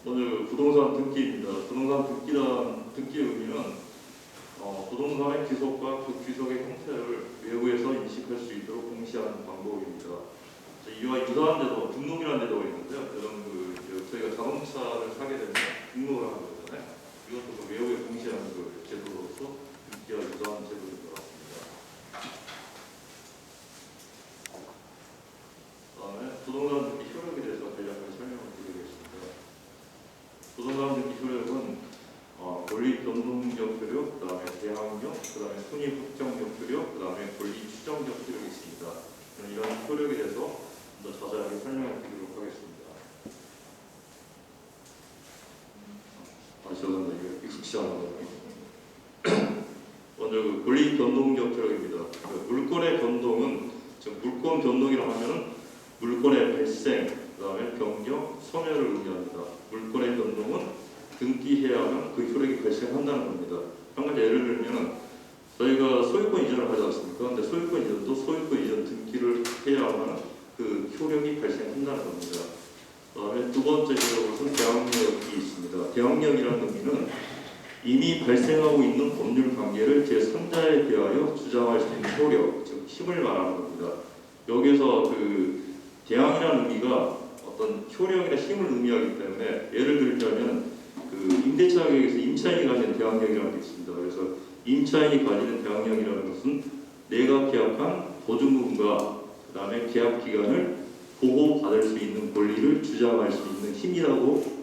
오늘 부동산 등기입니다. 부동산 등기 의미는 부동산의 귀속과 그 귀속의 형태를 외부에서 인식할 수 있도록 공시하는 방법입니다. 이와 유사한 제도, 등록이라는 제도가 있는데요. 여러분 저희가 자동차를 사게 되면 등록을 하는 거잖아요. 이것도 외부에 공시하는 제도로서 등기와 유사한 제도인 것 같습니다. 그다음에 부동산 등기 효력에 대해서 간략하게 설명을 드리겠습니다. 부동산 등기 효력은 권리 변동적 효력, 그다음에 대항력, 그다음에 손익 확정적 효력, 그다음에 권리 추정적 효력이 있습니다. 이런 효력에 대해서 더 자세하게 설명을 드리도록 하겠습니다. 저는 이게 익숙치 않아요. 먼저 권리 변동적 효력입니다. 물권의 변동은, 즉 물권 변동이라고 하면은 물권의 발생, 그다음에 변경, 소멸을 의미합니다. 물권의 변동은 등기해야 하면 그 효력이 발생한다는 겁니다. 한 가지 예를 들면 저희가 소유권 이전을 하지 않습니까? 근데 소유권 이전도 소유권 이전 등기를 해야만 그 효력이 발생한다는 겁니다. 그다음에 두 번째 효력은 대항력이 있습니다. 대항력이라는 의미는 이미 발생하고 있는 법률 관계를 제3자에 대하여 주장할 수 있는 효력, 즉 힘을 말하는 겁니다. 여기서 그 대항이라는 의미가 어떤 효력이나 힘을 의미하기 때문에 예를 들자면 그 임대차 계획에서 임차인이 가진 대항력이라는 게 있습니다. 그래서 임차인이 가지는 대항력이라는 것은 내가 계약한 보증금과 그 다음에 계약 기간을 보호받을 수 있는 권리를 주장할 수 있는 힘이라고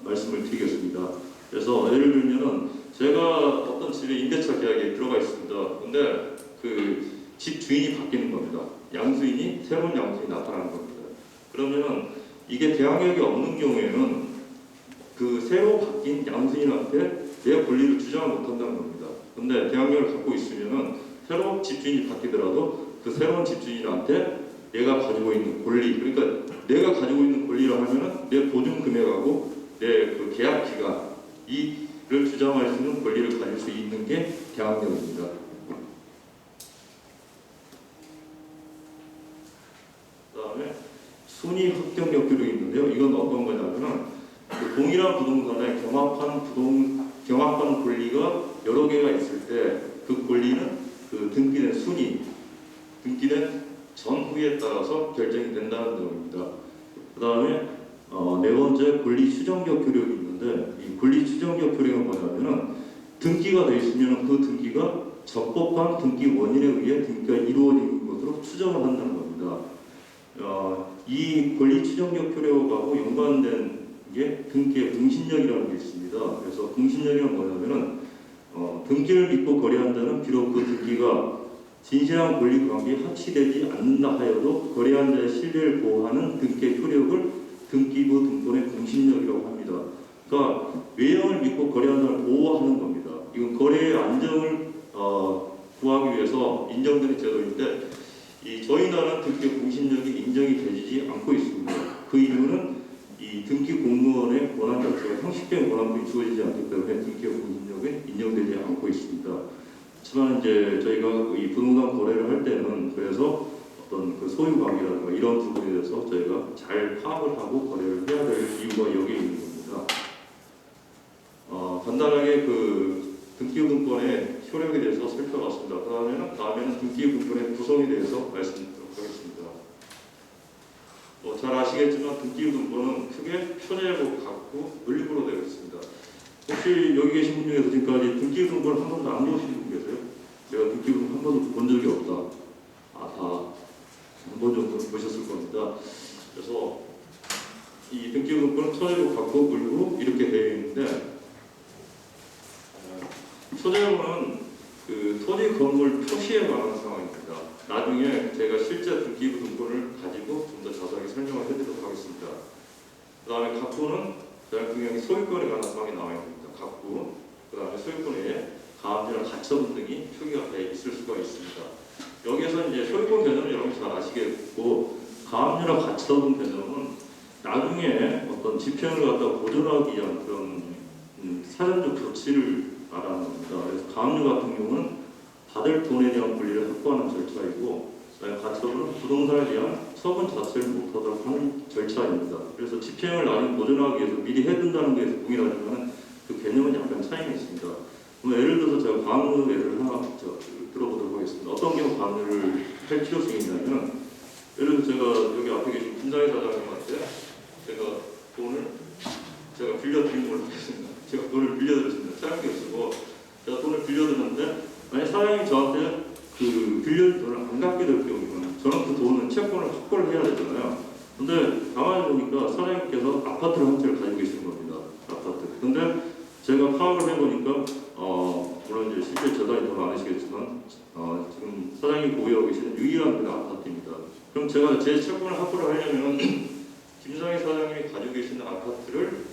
말씀을 드리겠습니다. 그래서 예를 들면은 제가 어떤 집에 임대차 계약에 들어가 있습니다. 근데 그 집 주인이 바뀌는 겁니다. 양수인이 새로운 양수인이 나타나는 겁니다. 그러면은 이게 대항력이 없는 경우에는 그 새로 바뀐 양수인한테 내 권리를 주장을 못한다는 겁니다. 근데 대항력을 갖고 있으면은 새로운 집주인이 바뀌더라도 그 새로운 집주인한테 내가 가지고 있는 권리, 그러니까 내가 가지고 있는 권리라 하면은 내 보증 금액하고 내 그 계약 기간 이를 주장할 수 있는 권리를 가질 수 있는 게 대항력입니다. 그다음에 순위 확정력 효력이 있는데요. 이건 어떤 거냐면은 동일한 부동산에 경합하는 권리가 여러 개가 있을 때 그 권리는 그 등기된 순위, 등기된 전후에 따라서 결정이 된다는 점입니다. 그 다음에 네 번째 권리 추정적 효력이 있는데 이 권리 추정적 효력은 뭐냐면은 등기가 되어 있으면 그 등기가 적법한 등기 원인에 의해 등기가 이루어진 것으로 추정을 한다는 겁니다. 이 권리 추정적 효력하고 연관된 게 등기의 공신력이라는 게 있습니다. 그래서 공신력이란 뭐냐면은 등기를 믿고 거래한다는 비록 그 등기가 진실한 권리 관계에 합치되지 않는다 하여도 거래한 자의 신뢰를 보호하는 등기의 효력을 등기부 등본의 공신력이라고 합니다. 그러니까 외형을 믿고 거래한다는 보호하는 겁니다. 이건 거래의 안정을 구하기 위해서 인정되는 제도인데 저희 나라는 등기의 공신력이 인정이 되지 않고 있습니다. 그 이유는 이 등기 공무원의 권한 자체가 형식적인 권한이 주어지지 않기 때문에 등기의 공신력은 인정되지 않고 있습니다. 하지만 이제 저희가 이 부동산 거래를 할 때는 그래서 어떤 그 소유 관계라든가 이런 부분에 대해서 저희가 잘 파악을 하고 거래를 해야 될 이유가 여기에 있는 겁니다. 간단하게 그 등기부등본의 효력에 대해서 살펴봤습니다. 다음에는 등기부등본의 구성에 대해서 말씀드리도록 하겠습니다. 잘 아시겠지만 등기부등본은 크게 표제하고 같고 을구로 되어 있습니다. 혹시 여기 계신 분 중에서 지금까지 등기부등본을 한 번도 안 보신 분 계세요? 내가 등기부등본 한 번도 본 적이 없다. 다 한 번 정도는 보셨을 겁니다. 그래서 이 등기부등본은 토지로 갖고 물고 이렇게 되어 있는데 토지로는 그 토지 건물 표시에 관한 상황입니다. 나중에 제가 실제 등기부등본을 가지고 좀 더 자세하게 설명을 해드리도록 하겠습니다. 그 다음에 갑부는 대한민국의 소유권에 관한 상황이 나와 있습니다. 갑부, 그 다음에 소유권 외에 가압류나 가처분 등이 표기가 되어 있을 수가 있습니다. 여기에서 이제 소유권 개념은 여러분 잘 아시겠고 가압류나 가처분 개념은 나중에 어떤 집행을 갖다 보존하기 위한 그런 사전적 조치를 말하는 겁니다. 그래서 가압류 같은 경우는 받을 돈에 대한 권리를 확보하는 절차이고 가처분은 부동산에 대한 처분 자체를 못하도록 하는 절차입니다. 그래서 집행을 나중 보존하기 위해서 미리 해둔다는 것에서 동일하지만 그 개념은 약간 차이가 있습니다. 예를 들어서 제가 관우 예를 하나 들어보도록 하겠습니다. 어떤 경우 관우를 할 필요성이 있냐면, 예를 들어서 제가 여기 앞에 계신 김장희 사장님한테 제가 빌려드린 걸로 하겠습니다. 제가 돈을 빌려드렸습니다. 차용이 없고 제가 돈을 빌려드렸는데, 만약 사장님이 저한테 그 빌려준 돈을 안 갚게 될 경우는 저는 그 돈은 채권을 확보를 해야 되잖아요. 근데 가만히 보니까 사장님께서 아파트를 한 채를 가지고 계시는 겁니다. 아파트. 근데 제가 파악을 해보니까 물론 이제 실제 재산이 더 많으시겠지만 지금 사장님이 보유하고 계시는 유일한 그 아파트입니다. 그럼 제가 제 채권을 확보를 하려면 김상희 사장님이 가지고 계시는 아파트를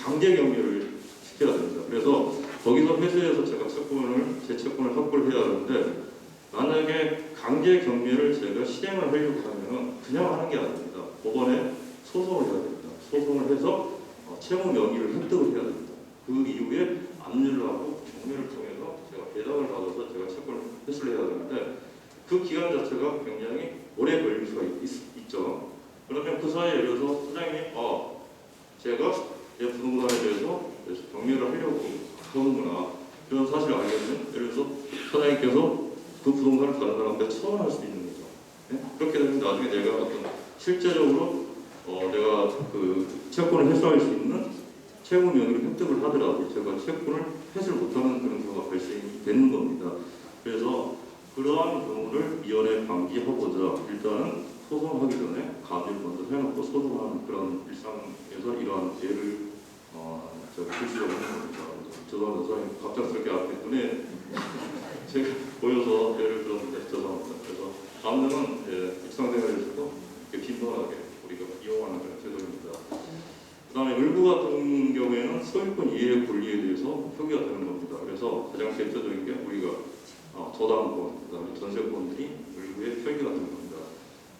강제 경매를 시켜야 됩니다. 그래서 거기서 회수해서 제가 제 채권을 확보를 해야 하는데, 만약에 강제 경매를 제가 실행을 하려고 하면 그냥 하는 게 아닙니다. 법원에 소송을 해야 됩니다. 소송을 해서 채무 명의를 획득을 해야 됩니다. 그 이후에 압류를 하고 경매를 통해서 제가 배당을 받아서 제가 채권을 회수를 해야 되는데, 그 기간 자체가 굉장히 오래 걸릴 수가 있죠. 그러면 그 사이에 예를 들어서 사장님이 제가 내 부동산에 대해서 경매를 하려고 하는구나, 이런 사실을 알게 되면 예를 들어서 사장님께서 그 부동산을 다른 사람한테 처분할 수도 있는 거죠. 네? 그렇게 되면 나중에 내가 어떤 실제적으로 내가 그 채권을 회수할 수 있는 채무 명의를 획득을 하더라도 제가 채권을 회수를 못하는 그런 경우가 발생이 되는 겁니다. 그래서 그러한 경우를 미연에 방지하고자 일단은 소송하기 전에 가압류를 먼저 해놓고 소송하는 그런 일상에서 이러한 예를 제가 실시하고 있는 겁니다. 죄송합니다. 선생님 갑작스럽게 앞에 눈에 제가 보여서 예를 들었는데 죄송합니다. 그래서 가압류는 일상생활에서도 빈번하게 우리가 이용하는 그런 제도입니다. 그 다음에 을부 같은 경우에는 소유권 이해 권리에 대해서 표기가 되는 겁니다. 그래서 가장 대표적인 게 우리가 저당권, 그 다음에 전세권들이 을부에 표기가 되는 겁니다.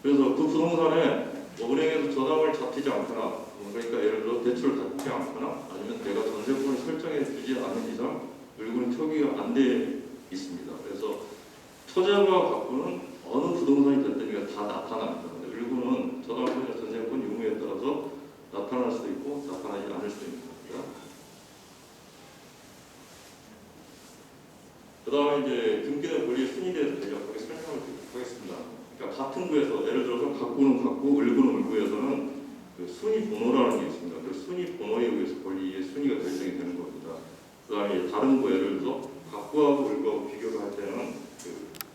그래서 그 부동산에 은행에서 저당을 잡히지 않거나, 그러니까 예를 들어 대출을 받지 않거나 아니면 내가 전세권을 설정해 주지 않은 이상 을부는 표기가 안 돼 있습니다. 그래서 토지와 가구는 어느 부동산이 됐든가 다 나타납니다. 을부는 저당권이나 전세권 유무에 따라서 나타날 수도 있고 나타나지 않을 수도 있는 겁니다. 그 다음에 이제 등기된 권리의 순위에 대해서 간략하게 설명을 하겠습니다. 그러니까 같은 구에서 예를 들어서 가구는 가구, 을부는 을부에서는 그 순위 번호라는 게 있습니다. 그 순위 번호에 의해서 권리의 순위가 결정이 되는 겁니다. 그 다음에 다른 구 예를 들어서 가구하고 을부하고 비교를 할 때는 그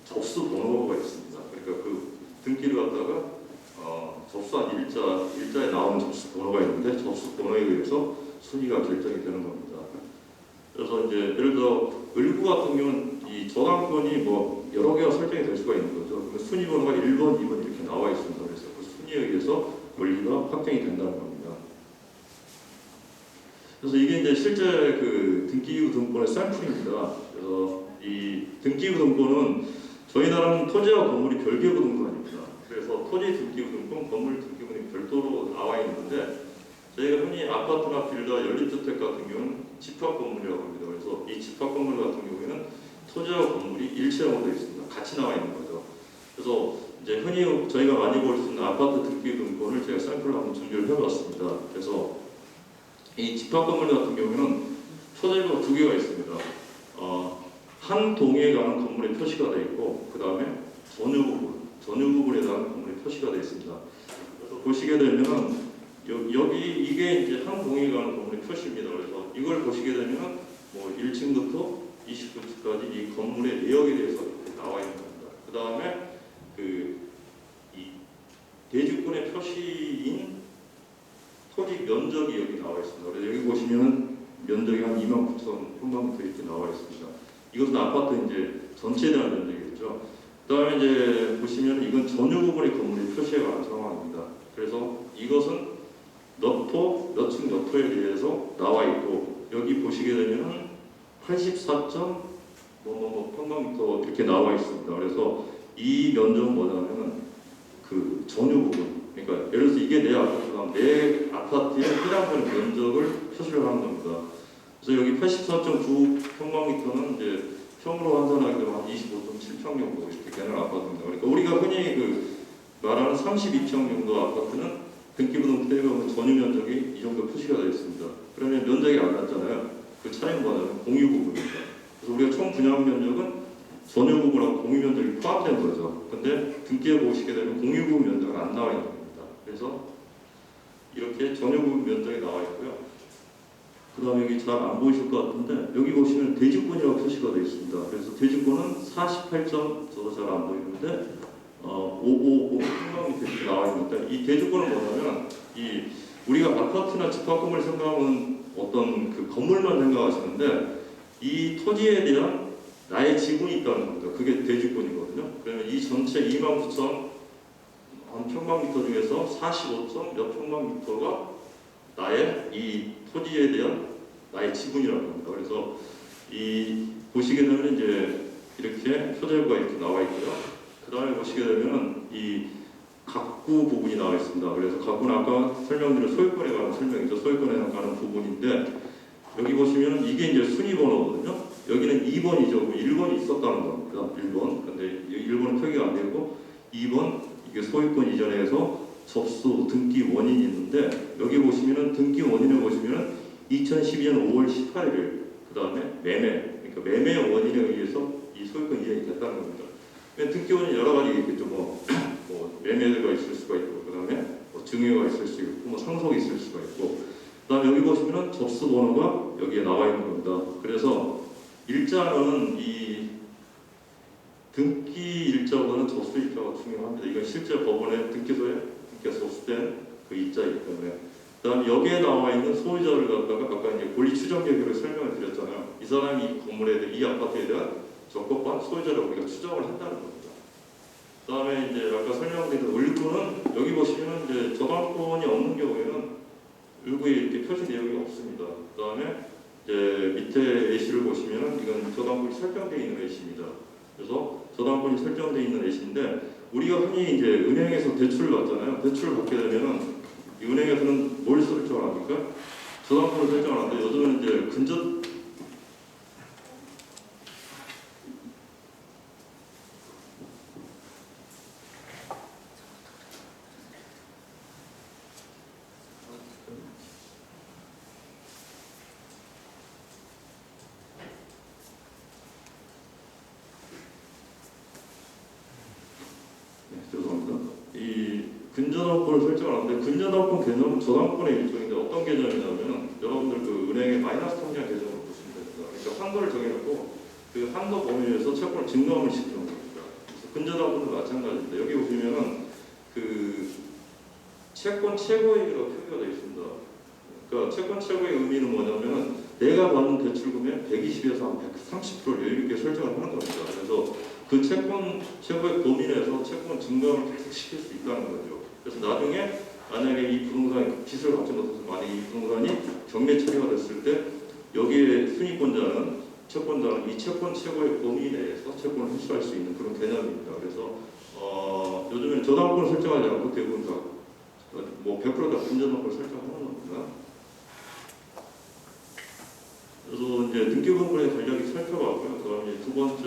접수 번호가 있습니다. 그러니까 그 등기를 갖다가 접수한 일자에 나오는 접수 번호가 있는데 접수 번호에 의해서 순위가 결정이 되는 겁니다. 그래서 이제 예를 들어 을부 같은 경우는 이 저당권이 뭐 여러 개가 설정이 될 수가 있는 거죠. 그 순위 번호가 1번, 2번 이렇게 나와 있습니다. 그래서 그 순위에 의해서 권리가 확정이 된다는 겁니다. 그래서 이게 이제 실제 그 등기부 등본의 샘플입니다. 그래서 이 등기부 등본은 저희 나라는 토지와 건물이 별개 부동산입니다. 그래서 토지 등기부 등본, 건물 등기부는 별도로 나와 있는데, 저희가 흔히 아파트나 빌라, 연립주택 같은 경우는 집합 건물이라고 합니다. 그래서 이 집합 건물 같은 경우에는 토지와 건물이 일체형으로 되어 있습니다. 같이 나와 있는 거죠. 그래서 이제 흔히 저희가 많이 볼 수 있는 아파트 등기부 등본을 제가 샘플로 한번 준비를 해봤습니다. 그래서 이 집합 건물 같은 경우에는 토지가 두 개가 있습니다. 한 동에 가는 건물의 표시가 되어 있고, 그 다음에 전유 부분에 대한 건물의 표시가 되어 있습니다. 그래서 보시게 되면 여기 이게 이제 한 동에 가는 건물의 표시입니다. 그래서 이걸 보시게 되면 뭐 1층부터 29층까지 이 건물의 내역에 대해서 이렇게 나와 있는 겁니다. 그 다음에 이 대주권의 표시인 토지 면적이 여기 나와 있습니다. 그래서 여기 보시면 면적이 한 29,000 평방미터 이렇게 나와 있습니다. 이것은 아파트 이제 전체에 대한 면적이겠죠. 그 다음에 이제 보시면 이건 전유 부분의 건물이 표시가 안 상황입니다. 그래서 이것은 몇 층 몇 호에 대해서 나와 있고, 여기 보시게 되면 84. 평방미터 이렇게 나와 있습니다. 그래서 이 면적은 뭐냐면 그 전유 부분, 그러니까 예를 들어서 이게 내 아파트가 내 아파트에 해당하는 면적을 표시를 하는 겁니다. 그래서 여기 84.9 평방미터는 이제 평으로 환산하게 되면 한 25.7평 정도 이렇게 되는 아파트입니다. 그러니까 우리가 흔히 그 말하는 32평 정도 아파트는 등기부등본 떼려면 전유 면적이 이 정도 표시가 되어 있습니다. 그러면 면적이 안 났잖아요. 그 차이는 뭐냐면 공유 부분입니다. 그래서 우리가 총 분양 면적은 전유 부분하고 공유 면적이 포함된 거죠. 근데 등기에 보시게 되면 공유 부분 면적은 안 나와 있는 겁니다. 그래서 이렇게 전유 부분 면적이 나와 있고요. 그 다음에 여기 잘 안 보이실 것 같은데 여기 보시면 대지권이라고 표시가 되어 있습니다. 그래서 대지권은 48점, 저도 잘 안 보이는데 555 평방미터 이렇게 나와 있는데 이 대지권은 뭐냐면 이 우리가 아파트나 집합건물 생각하면 어떤 그 건물만 생각하시는데 이 토지에 대한 나의 지분이 있다는 겁니다. 그게 대지권이거든요. 그러면 이 전체 29,000 평방미터 중에서 45점 몇 평방미터가 나의 이 토지에 대한 나의 지분이라고 합니다. 그래서 이 보시게 되면 이제 이렇게 표절과 이렇게 나와 있고요. 그 다음에 보시게 되면 이 가구 부분이 나와 있습니다. 그래서 가구는 아까 설명드린 소유권에 관한 설명이죠. 소유권에 관한 부분인데 여기 보시면 이게 이제 순위 번호거든요. 여기는 2번이죠. 1번이 있었다는 겁니다. 1번. 근데 1번은 표기가 안 되고 2번 이게 소유권 이전에 해서 접수 등기 원인이 있는데 여기 보시면은 등기 원인을 보시면은 2012년 5월 18일 그 다음에 매매 그러니까 매매 원인에 의해서 이 소유권 이전이 됐다는 겁니다. 등기 원인 여러 가지 있겠죠. 뭐 매매가 있을 수가 있고 그 다음에 뭐 증여가 있을 수 있고 뭐 상속이 있을 수가 있고 그 다음에 여기 보시면은 접수 번호가 여기에 나와 있는 겁니다. 그래서 일자는 이 등기 일자보다는 접수 일자가 중요합니다. 이건 실제 법원의 등기소에 등기가 접수된 그 일자이기 때문에. 그다음에 여기에 나와 있는 소유자를 갖다가 아까 이제 권리 추정 계획을 설명을 드렸잖아요. 이 사람이 이 건물에 대해 이 아파트에 대한 적법한 소유자를 우리가 추정을 한다는 겁니다. 그다음에 이제 아까 설명드린 물권은 여기 보시면 이제 저당권이 없는 경우에는 일부에 이렇게 표시 내용이 없습니다. 그다음에 이제 밑에 예시를 보시면은 이건 저당권이 설정되어 있는 예시입니다. 그래서 저당권이 설정되어 있는 예시인데 우리가 흔히 이제 은행에서 대출을 받잖아요. 대출을 받게 되면은 이 은행에서는 뭘 설정을 합니까? 저당권을 설정을 하는데 요즘은 이제 근저 죄송합니다. 이 근저당권을 설정하는데 근저당권 개념은 저당권의 일종인데 어떤 개념이냐면 여러분들 그 은행의 마이너스 통장 개념을 보시면 됩니다. 그러니까 한도를 정해놓고 그 한도 범위에서 채권을 증감을 시키는 겁니다. 그래서 근저당권도 마찬가지입니다. 여기 보시면은 그 채권 최고액이라고 표기가 되어 있습니다. 그러니까 채권 최고의 의미는 뭐냐면은 내가 받는 대출금의 120에서 한 130%를 여유 있게 설정을 하는 겁니다. 그래서 그 채권 최고의 범위 내에서 채권 증감을 계속 시킬 수 있다는 거죠. 그래서 나중에 만약에 이 부동산이 빚을 갚지 못해서 만약에 이 부동산이 경매 처리가 됐을 때 여기에 순위권자는 채권자는 이 채권 최고의 범위 내에서 채권을 회수할 수 있는 그런 개념입니다. 그래서 요즘엔 저당권을 설정하지 않고 대부분 다 뭐 100% 다 근저당권을 설정하는 겁니다. 그래서 이제 등기부등본의 간략히 살펴봤고요. 그다음에 두 번째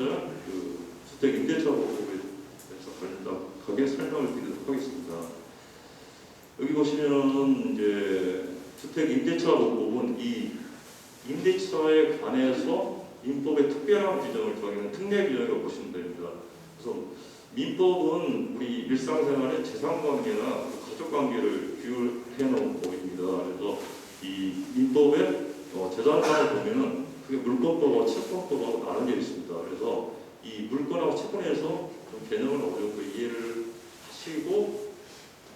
그 주택 임대차 보호법에 대해서 간략하게 설명을 드리도록 하겠습니다. 여기 보시면은 이제 주택 임대차 보호법은 이 임대차에 관해서 민법의 특별한 규정을 정하는 특례 규정이라고 보시면 됩니다. 그래서 민법은 우리 일상생활의 재산관계나 가족관계를 규율해 놓은 법입니다. 그래서 이 민법의 재산관을 보면은 그게 물권법하고 채권법하고 나눠져 있습니다. 그래서 이 물권하고 채권에서 좀 개념을 어느 정도 이해를 하시고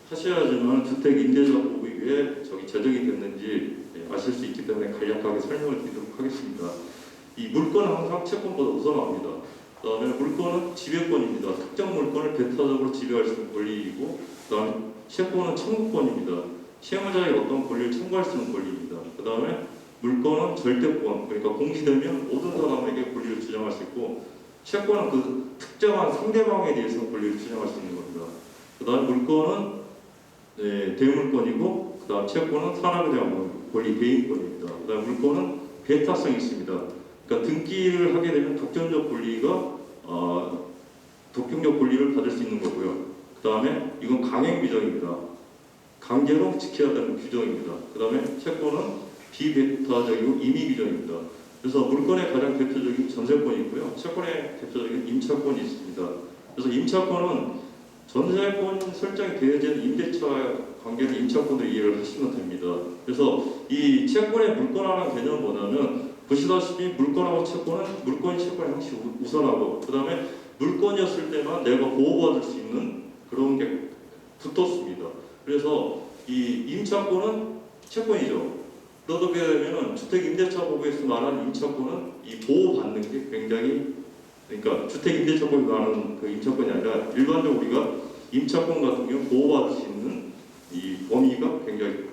하셔야지만 주택 임대차 보호법이 왜 제정이 됐는지 아실 수 있기 때문에 간략하게 설명을 드리도록 하겠습니다. 이 물권은 항상 채권보다 우선합니다. 그다음에 물권은 지배권입니다. 특정 물권을 배타적으로 지배할 수 있는 권리이고, 그다음에 채권은 청구권입니다. 채무자의 어떤 권리를 청구할 수 있는 권리입니다. 그다음에 물권은 절대권, 그러니까 공시되면 모든 사람에게 권리를 주장할 수 있고, 채권은 그 특정한 상대방에 대해서 권리를 주장할 수 있는 겁니다. 그다음에 물권은 대물권이고, 그다음 채권은 사람에 대한 권리, 대인권입니다. 그다음 물권은 배타성이 있습니다. 그러니까 등기를 하게 되면 독점적 권리를 받을 수 있는 거고요. 그 다음에 이건 강행 규정입니다. 강제로 지켜야 되는 규정입니다. 그 다음에 채권은 비배타적이고 임의 규정입니다. 그래서 물권의 가장 대표적인 전세권이 있고요. 채권의 대표적인 임차권이 있습니다. 그래서 임차권은 전세권 설정이 되어진 임대차 관계는 임차권으로 이해를 하시면 됩니다. 그래서 이 채권의 물권화라는 개념보다는 보시다시피 물권하고 채권은 물권이 채권 형식 우선하고 그 다음에 물권이었을 때만 내가 보호받을 수 있는 그런 게 붙었습니다. 그래서 이 임차권은 채권이죠. 그러게 되면 주택임대차법에서 말하는 임차권은 이 보호받는 게 굉장히 그러니까 주택임대차법이 말하는 그 임차권이 아니라 일반적으로 우리가 임차권 같은 경우 보호받을 수 있는 이 범위가 굉장히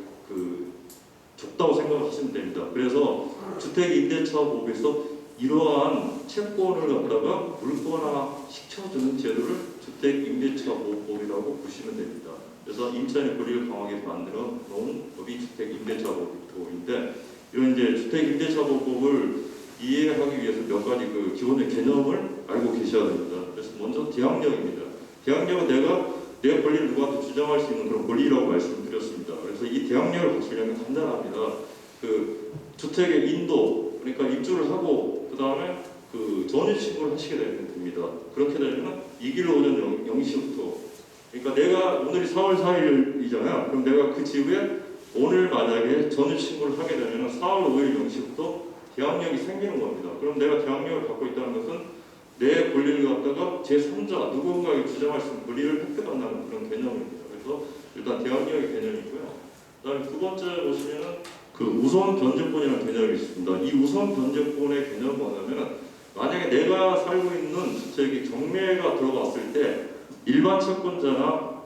좁다고 생각하시면 됩니다. 그래서 주택임대차법에서 이러한 채권을 갖다가 물권화 시켜주는 제도를 주택임대차보호법이라고 보시면 됩니다. 그래서 임차인의 권리를 강하게 만들어 놓은 법이 주택임대차보호법인데 이런 이제 주택임대차보호법을 이해하기 위해서 몇 가지 그 기본의 개념을 알고 계셔야 됩니다. 그래서 먼저 대항력입니다. 대항력은 내가 내 권리를 누구한테 주장할 수 있는 그런 권리라고 말씀드렸습니다. 그래서 이 대항력을 갖추려면 간단합니다. 그 주택의 인도, 그러니까 입주를 하고 그 다음에 그 전입 신고를 하시게 되면 됩니다. 그렇게 되면 2일 오전 0시부터 그러니까 내가 오늘이 4월 4일이잖아요. 그럼 내가 그 집에 오늘 만약에 전입 신고를 하게 되면 4월 5일 0시부터 대항력이 생기는 겁니다. 그럼 내가 대항력을 갖고 있다는 것은 내 권리를 갖다가 제3자 누군가에게 주장할 수 있는 권리를 획득한다는 그런 개념입니다. 그래서 일단 대항력의 개념이고요. 그다음에 두 번째 보시면은 그 우선 변제권이라는 개념이 있습니다. 이 우선 변제권의 개념은 뭐냐면 만약에 내가 살고 있는 주택이 경매가 들어갔을 때 일반 채권자나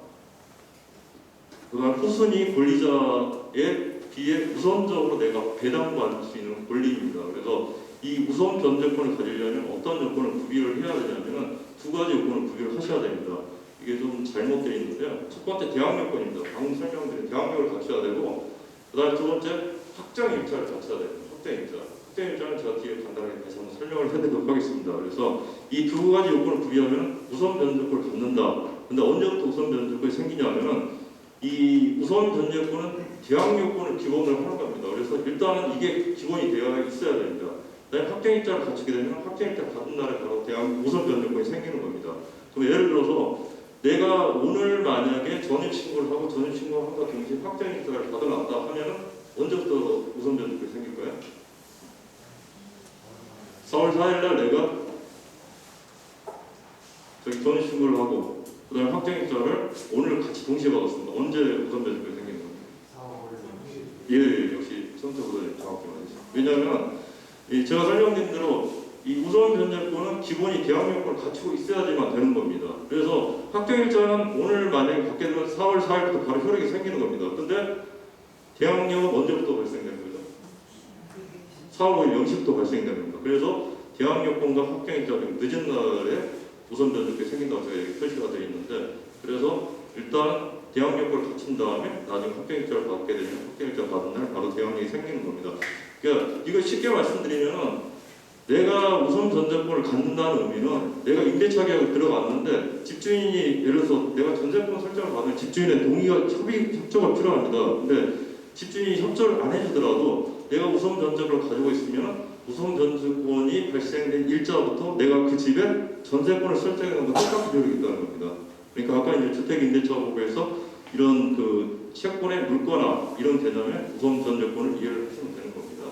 그다음 후순위 권리자에 비해 우선적으로 내가 배당받을 수 있는 권리입니다. 그래서 이 우선 변제권을 가지려면 어떤 요건을 구비를 해야 되냐면 두 가지 요건을 구비를 하셔야 됩니다. 이게 좀 잘못되어 있는데요. 첫 번째 대항력권입니다. 방금 설명드린 대항력을 갖춰야 되고 그 다음에 두 번째 확정일자를 갖춰야 됩니다. 확정일자. 확정일자는 제가 뒤에 간단하게 다시 한번 설명을 해드리도록 하겠습니다. 그래서 이 두 가지 요건을 구비하면 우선 변제권을 갖는다. 근데 언제부터 우선 변제권이 생기냐면은 이 우선 변제권은 대항력권을 기본으로 하는 겁니다. 그래서 일단은 이게 기본이 되어 있어야 됩니다. 확정일자를 갖추게 되면 확정일자 받은 날에 바로 우선 변제권이 생기는 겁니다. 그럼 예를 들어서 내가 오늘 만약에 전입신고를 하고 전입신고를 한다 동시에 확정일자를 받아놨다 하면 언제부터 우선 변제권이 생길까요? 4월 4일날 내가 전입신고를 하고 그 다음에 확정일자를 오늘 같이 동시에 받았습니다. 언제 우선 변제권이 생기는 겁니까? 4월 예, 역시 처음부터 정확히 말해주세요. 왜냐하면 제가 설명드린 대로 이 우선 변제권은 기본이 대항력권을 갖추고 있어야지만 되는 겁니다. 그래서 확정일자는 오늘 만약에 받게 되면 4월 4일부터 바로 효력이 생기는 겁니다. 근데 대항력은 언제부터 발생되는 거죠? 4월 5일 0시부터 발생되는 겁니다. 그래서 대항력권과 확정일자 중 늦은 날에 우선 변제권이 생긴다고 저희 표시가 되어 있는데 그래서 일단 대항력권을 갖춘 다음에 나중에 확정일자를 받게 되면 확정일자 받은 날 바로 대항력이 생기는 겁니다. 그러니까 이거 쉽게 말씀드리면 내가 우선 변제권을 갖는다는 의미는 내가 임대차 계약을 들어갔는데 집주인이 예를 들어서 내가 전세권 설정을 받으면 집주인의 동의가 협조가 필요합니다. 근데 집주인이 협조를 안 해주더라도 내가 우선 변제권을 가지고 있으면 우선 변제권이 발생된 일자부터 내가 그 집에 전세권을 설정해 놓은 것 똑같은 효력이 있다는 겁니다. 그러니까 아까 이제 주택임대차법에서 이런 그 채권의 물권화 이런 개념의 우선 변제권을 이해를 하시면 되는 겁니다.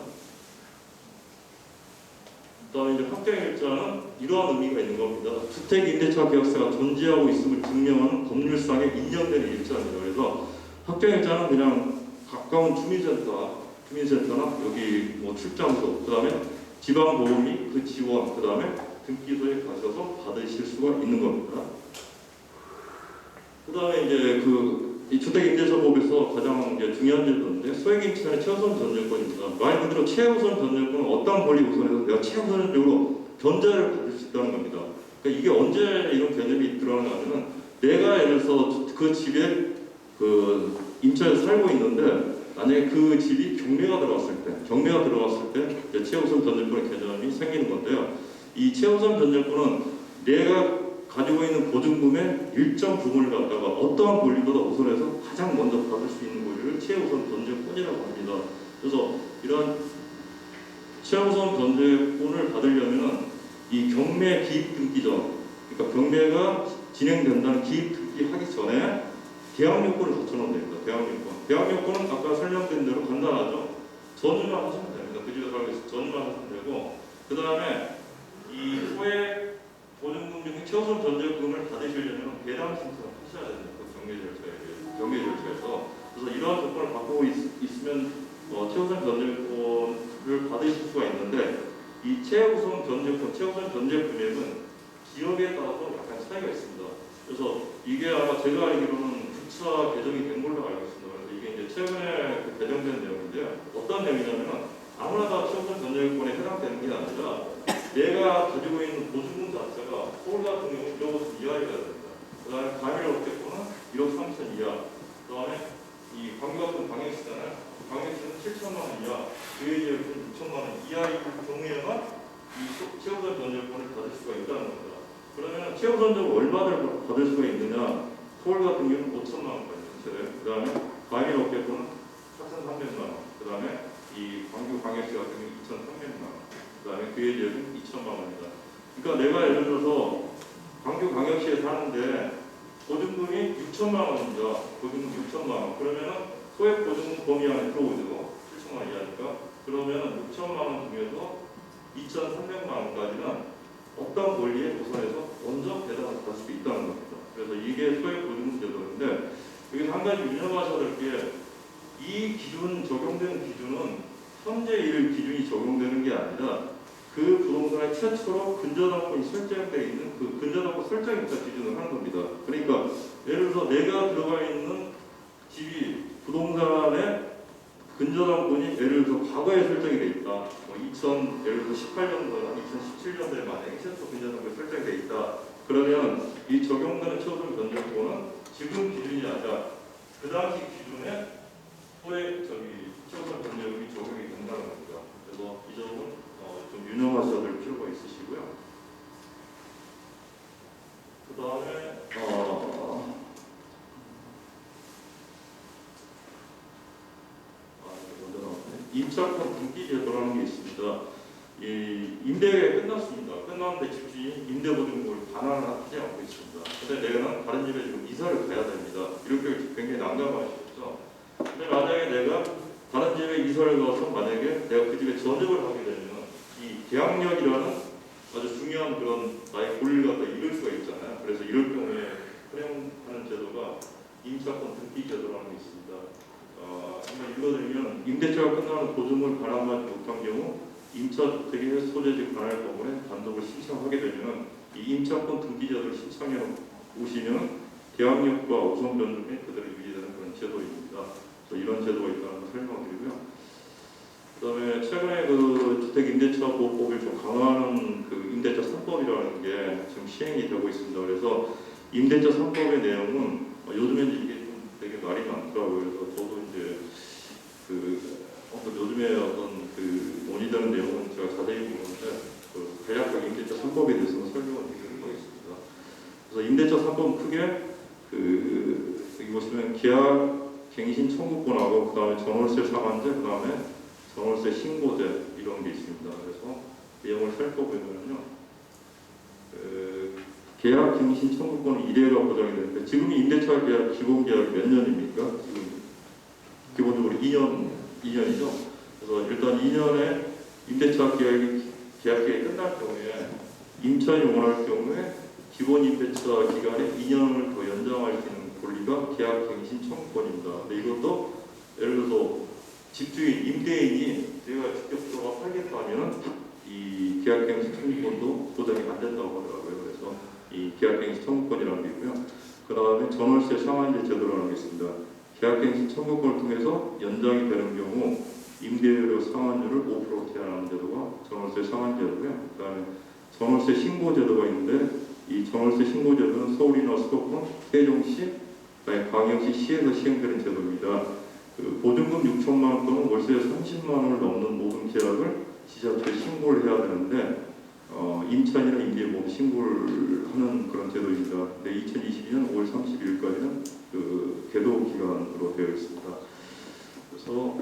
그다음에 이제 확정일자는 이러한 의미가 있는 겁니다. 주택임대차 계약서가 존재하고 있음을 증명하는 법률상에 인정되는 일자입니다. 그래서 확정일자는 그냥 가까운 주민센터나 여기 뭐 출장소, 그다음에 지방보험이 그 지원, 그다음에 등기소에 가셔서 받으실 수가 있는 겁니다. 그다음에 이제 이 주택임대차법에서 가장 이제 중요한 제도인데 소액임차인의 최우선 변제권입니다. 말 그대로 최우선 변제권은 어떤 권리 우선해서 내가 최우선적으로 변제를 받을 수 있다는 겁니다. 그러니까 이게 언제 이런 개념이 들어가냐면 내가 예를 들어서 그 집에 그 임차에서 살고 있는데 만약에 그 집이 경매가 들어갔을 때 이제 최우선 변제권의 개념이 생기는 건데요. 이 최우선 변제권은 내가 가지고 있는 보증금의 일정 부분을 갖다가 어떠한 권리보다 우선해서 가장 먼저 받을 수 있는 권리를 최우선 변제권이라고 합니다. 그래서 이런 최우선 변제권을 받으려면 이 경매 기입 등기 전, 그러니까 경매가 진행된다는 기입 등기 하기 전에 계약 요건을 갖춰놓으면 됩니다. 계약 요건은 아까 설명된 대로 간단하죠. 전유만 하시면 됩니다. 그 집에 살고 있어서 전유만 하시면 되고, 그 다음에 이 소액 보증금 중에 최우선 변제금을 받으시려면 배당 신청을 하셔야 됩니다. 그 경매 절차에서. 그래서 이러한 조건을 갖고 있으면 최우선 변제권을 받으실 수가 있는데, 이 최우선 변제 금액은 기업에 따라서 약간 차이가 있습니다. 그래서 이게 아마 제가 알기로는 9차 개정이 된 걸로 알고 있습니다. 그래서 이게 이제 최근에 개정된 내용인데요. 어떤 내용이냐면은 아무나 다 최우선 변제권에 해당되는 게 아니라 내가 가지고 있는 보증금 자체가 서울 같은 경우는 1억 5천 이하여야 됩니다. 그 다음에 가밀업계권은 1억 3천 이하. 그 다음에 이 광주 같은 광역시잖아요. 광역시는 7천만 원 이하, 교외 지역은 6천만 원 이하일 경우에만 이 최우선 변제권을 받을 수가 있다는 겁니다. 그러면 최우선 변제권 얼마를 받을 수가 있느냐? 서울 같은 경우는 5천만 원까지 전체를. 그 다음에 가밀업계권은 4,300만 원. 그 다음에 이 광주 광역시 같은 경우는 2,300만 원. 그 다음에 교외 지역은 2천만 원입니다. 그러니까 내가 예를 들어서 광주 광역시에 사는데 보증금이 6천만 원입니다. 보증금 6천만 원. 그러면은 소액 보증금 범위 안에 들어오죠. 7천만 원 이하니까. 그러면 6천만 원 중에서 2,300만 원까지는 어떤 권리에 우선해서 먼저 배당을 받을 수 있다는 겁니다. 그래서 이게 소액 보증금 제도인데, 여기서 한 가지 유념하셔야 될 게, 이 기준 적용되는 기준은 현재 일 기준이 적용되는 게 아니라 그 부동산에 최초로 근저당권이 설정되어 있는 그 근저당권 설정일자 기준을 하는 겁니다. 그러니까 예를 들어서 내가 들어가 있는 집이 부동산에 근저당권이 예를 들어서 과거에 설정이 돼 있다. 예를 들어서 18년도나 2017년도에 만약에 최초 근저당권이 설정이 돼 있다. 그러면 이 적용되는 최우선 변제권은 지금 기준이 아니라 그 당시 기준에 최우선 변제금이 적용이 된다는 겁니다. 그래서 이 점은 좀 유념하셔야 될 필요가 있으시고요. 그 다음에 임차권 등기 제도라는 게 있습니다. 이 임대가 끝났습니다. 끝났는데 집주인이 임대보증금을 반환을 하지 않고 있습니다. 근데 내가 다른 집에 지금 이사를 가야 됩니다. 이렇게 굉장히 난감하시죠. 근데 만약에 내가 다른 집에 이사를 가서 만약에 내가 그 집에 전입을 하게 되면 이 계약력이라는 아주 중요한 그런 나의 권리를 갖다 잃을 수가 있잖아요. 그래서 이럴 경우에 활용하는 제도가 임차권 등기 제도라는 게 있습니다. 한번 읽어드리면, 임대차가 끝나는 보증을 반환하지 못한 경우 임차주택의 소재지 관할 법원에 단독을 신청하게 되면 이 임차권 등기 제도를 신청해 오시면 계약력과 우선 변동이 그대로 유지되는 그런 제도입니다. 그래서 이런 제도가 있다는 걸 설명드리고요. 그다음에 최근에 그 주택임대차보호법을 좀 강화하는 그 임대차 3법이라는 게 지금 시행이 되고 있습니다. 그래서 임대차 3법의 내용은 요즘에 이게 좀 되게 말이 많더라고요. 그래서 저도 이제 요즘에 어떤 그 논의되는 내용은 제가 자세히 보는데 간략하게 임대차 3법에 대해서는 설명을 드리는 거겠습니다. 그래서 임대차 3법은 크게 여기 보시면 계약 갱신 청구권하고 그 다음에 전월세 상한제, 그 다음에 전월세 신고제 이런 게 있습니다. 그래서 내용을 살펴보면요, 계약 갱신 청구권은 1회가 보장이 되는데 지금 임대차 계약 기본 계약이 몇 년입니까? 지금 기본적으로 2년이죠. 그래서 일단 2년의 임대차 계약이 끝날 경우에 임차인이 원할 경우에 기본 임대차 기간에 2년을 더 연장할 수 있는 권리가 계약 갱신 청구권입니다. 근데 이것도 예를 들어서 집주인, 임대인이 내가 직접 들어가 살겠다면 이 계약 갱신 청구권도 보장이 안 된다고 하더라고요. 그래서 이 계약 갱신 청구권이라는 게 있고요. 그 다음에 전월세 상한제 제도라는 게 있습니다. 계약갱신 청구권을 통해서 연장이 되는 경우 임대료 상한율을 5% 제한하는 제도가 전월세 상한제도고요. 그 다음에 전월세 신고제도가 있는데 이 전월세 신고제도는 서울이나 수도권, 세종시, 광역시, 시에서 시행되는 제도입니다. 그 보증금 6천만 원 또는 월세 30만 원을 넘는 모든 계약을 지자체에 신고를 해야 되는데 임차인이나 임대에 모두 신고를 하는 그런 제도입니다. 근데 2022년 5월 30일까지는 그 계도 기간으로 되어 있습니다. 그래서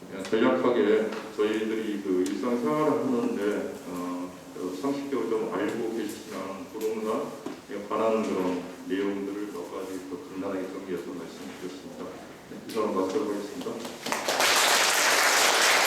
그냥 간략하게 저희들이 그 일상생활을 하는데 상식적으로 좀 알고 계시지는 않은 부동산에 관한 그런 내용들을 몇 가지 더 간단하게 정리해서 말씀드렸습니다. 네, 이상으로 마치도록 하겠습니다.